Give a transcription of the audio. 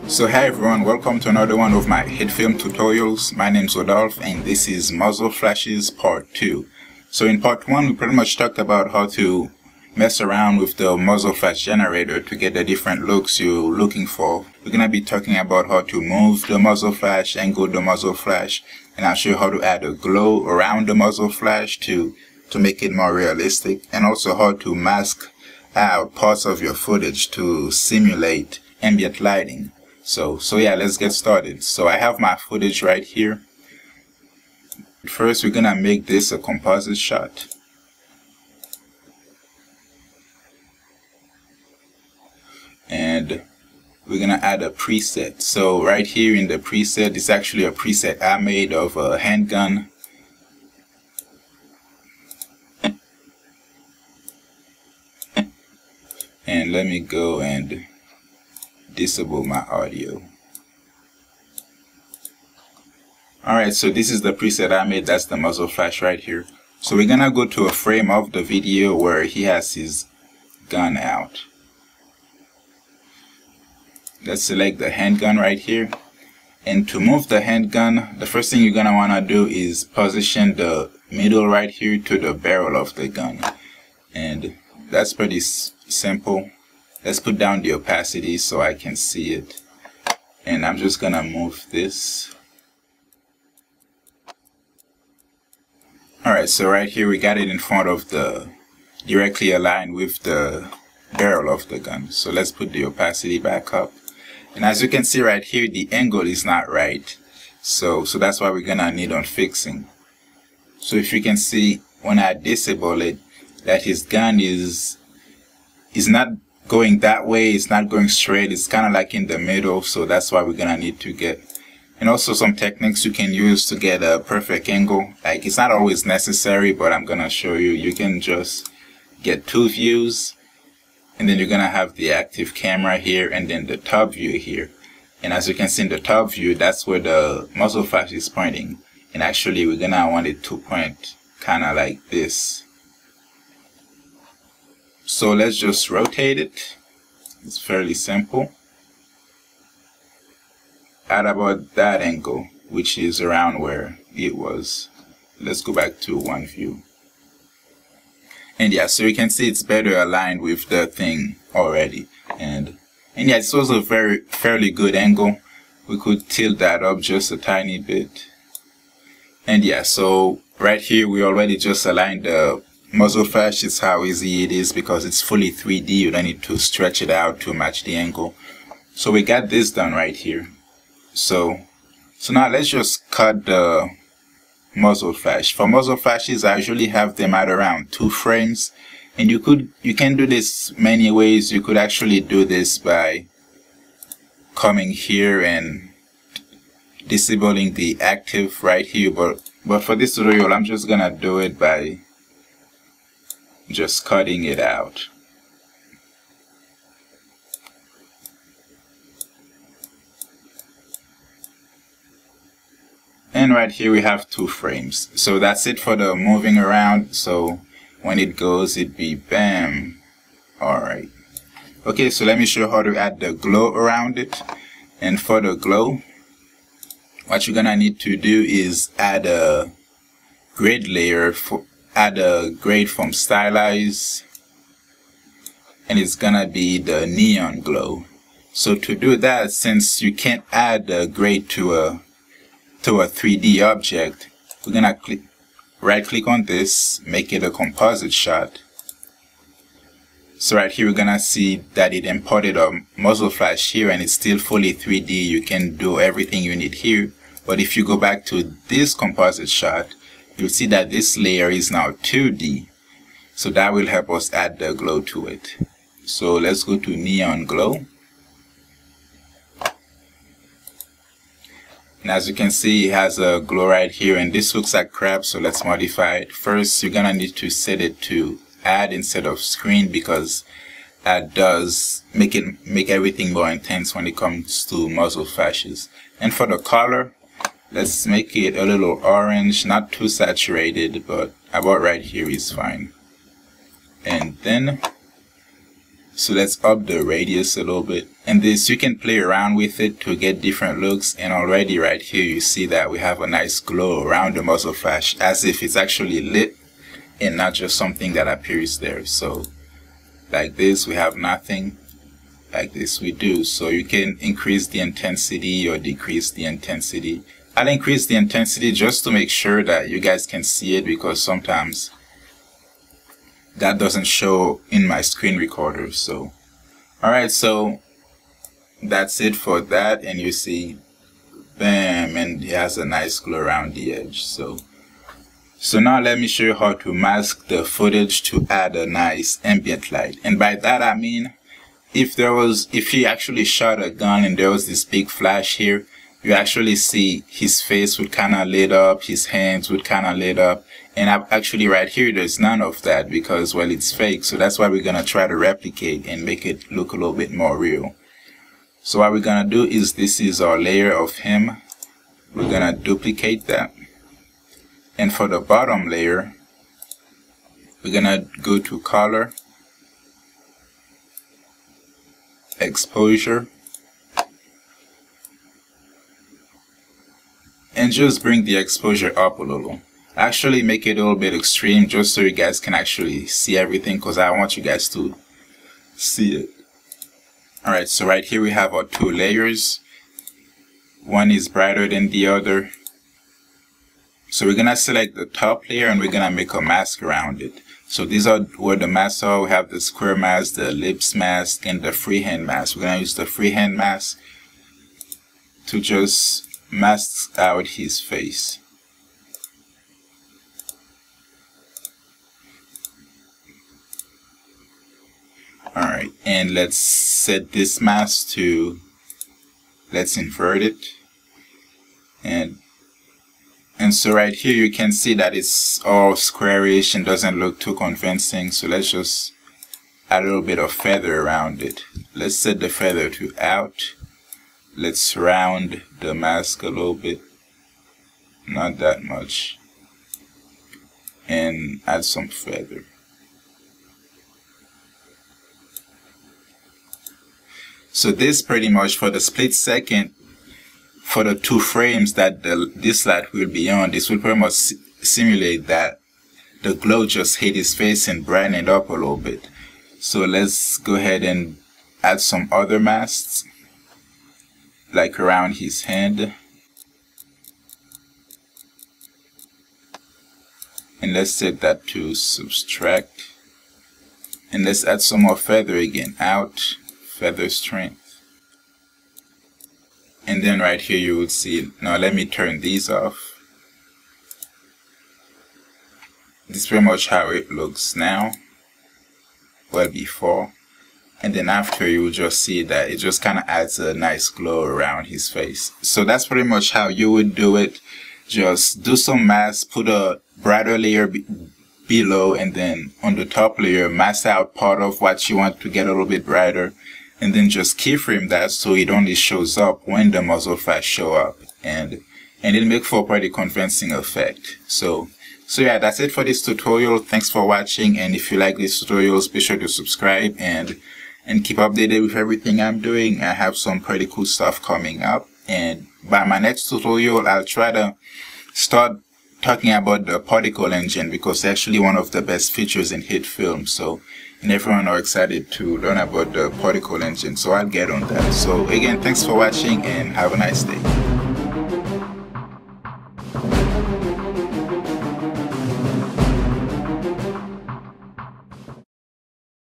So hi everyone, welcome to another one of my Hitfilm tutorials. My name is Rodolphe and this is Muzzle Flashes Part 2. So in Part 1 we pretty much talked about how to mess around with the muzzle flash generator to get the different looks you're looking for. We're going to be talking about how to move the muzzle flash, angle the muzzle flash, and I'll show you how to add a glow around the muzzle flash to make it more realistic, and also how to mask out parts of your footage to simulate ambient lighting. So yeah, let's get started. So I have my footage right here. First, we're gonna make this a composite shot. And we're gonna add a preset. So right here in the preset, it's actually a preset I made of a handgun. And let me go and disable my audio. Alright, so this is the preset I made. That's the muzzle flash right here. So we're gonna go to a frame of the video where he has his gun out. Let's select the handgun right here. And to move the handgun, the first thing you're gonna wanna do is position the middle right here to the barrel of the gun. And that's pretty simple. Let's put down the opacity so I can see it. And I'm just gonna move this. Alright, so right here we got it in front of directly aligned with the barrel of the gun. So let's put the opacity back up. And as you can see right here, the angle is not right. So that's why we're gonna need on fixing. So if you can see when I disable it, that his gun is not going that way, it's not going straight, it's kind of like in the middle. So that's why we're gonna need to get, and also some techniques you can use to get a perfect angle. Like, it's not always necessary, but I'm gonna show you. You can just get 2 views, and then you're gonna have the active camera here and then the top view here. And as you can see in the top view, that's where the muzzle flash is pointing. And actually we're gonna want it to point kind of like this. So let's just rotate it. It's fairly simple. At about that angle, which is around where it was. Let's go back to one view. And yeah, so you can see it's better aligned with the thing already. And yeah, it's also a fairly good angle. We could tilt that up just a tiny bit. And yeah, so right here we already just aligned the muzzle flash. It's how easy it is because it's fully 3D. You don't need to stretch it out to match the angle. So we got this done right here. So now let's just cut the muzzle flash. For muzzle flashes, I usually have them at around 2 frames. And you can do this many ways. You could actually do this by coming here and disabling the active right here. But for this tutorial, I'm just gonna do it by just cutting it out. And right here we have 2 frames. So that's it for the moving around. So when it goes, it'd be bam. Alright. Okay, so let me show you how to add the glow around it. And for the glow, what you're gonna need to do is add a grade layer, add a grade from Stylize, and it's gonna be the neon glow. So to do that, since you can't add a grade to a 3D object, we're gonna right click on this, make it a composite shot. So right here we're gonna see that it imported a muzzle flash here and it's still fully 3D. You can do everything you need here. But if you go back to this composite shot, you'll see that this layer is now 2D. So that will help us add the glow to it. So let's go to neon glow. And as you can see, it has a glow right here, and this looks like crap, so let's modify it. First, you're gonna need to set it to add instead of screen, because that does make everything more intense when it comes to muzzle flashes. And for the color, let's make it a little orange, not too saturated, but about right here is fine. And then, so let's up the radius a little bit. And this, you can play around with it to get different looks. And already right here, you see that we have a nice glow around the muzzle flash, as if it's actually lit and not just something that appears there. So like this, we have nothing. Like this, we do. So you can increase the intensity or decrease the intensity. I'll increase the intensity just to make sure that you guys can see it, because sometimes that doesn't show in my screen recorder. So alright, so that's it for that. And you see, bam, and it has a nice glow around the edge. So now let me show you how to mask the footage to add a nice ambient light. And by that I mean, if he actually shot a gun and there was this big flash here, you actually see his face would kind of lit up, his hands would kind of lit up. And actually right here, there's none of that because, well, it's fake. So that's why we're going to try to replicate and make it look a little bit more real. So what we're going to do is, this is our layer of him. We're going to duplicate that. And for the bottom layer, we're going to go to color, exposure, and just bring the exposure up a little. Actually make it a little bit extreme just so you guys can actually see everything, because I want you guys to see it. Alright, so right here we have our two layers. One is brighter than the other. So we're gonna select the top layer and we're gonna make a mask around it. So these are where the masks are. We have the square mask, the ellipse mask, and the freehand mask. We're gonna use the freehand mask to just mask out his face. Alright, and let's set this mask to, let's invert it. And so right here you can see that it's all squarish and doesn't look too convincing. So let's just add a little bit of feather around it. Let's set the feather to out. Let's round the mask a little bit, not that much, and add some feather. So this pretty much, for the split second, for the 2 frames that this light will be on, this will pretty much simulate that the glow just hit his face and brighten it up a little bit. So let's go ahead and add some other masks, like around his hand. And let's set that to subtract. And let's add some more feather again, out, feather strength. And then right here you would see, now let me turn these off. This is pretty much how it looks now, well before. And then after, you will just see that it just kind of adds a nice glow around his face. So that's pretty much how you would do it. Just do some masks, put a brighter layer below, and then on the top layer, mask out part of what you want to get a little bit brighter. And then just keyframe that so it only shows up when the muzzle flash show up. And it'll make for a pretty convincing effect. So yeah, that's it for this tutorial. Thanks for watching. And if you like these tutorials, be sure to subscribe and keep updated with everything I'm doing. I have some pretty cool stuff coming up. And by my next tutorial, I'll try to start talking about the particle engine, because it's actually one of the best features in Hitfilm. So, and everyone are excited to learn about the particle engine. So I'll get on that. So again, thanks for watching and have a nice day.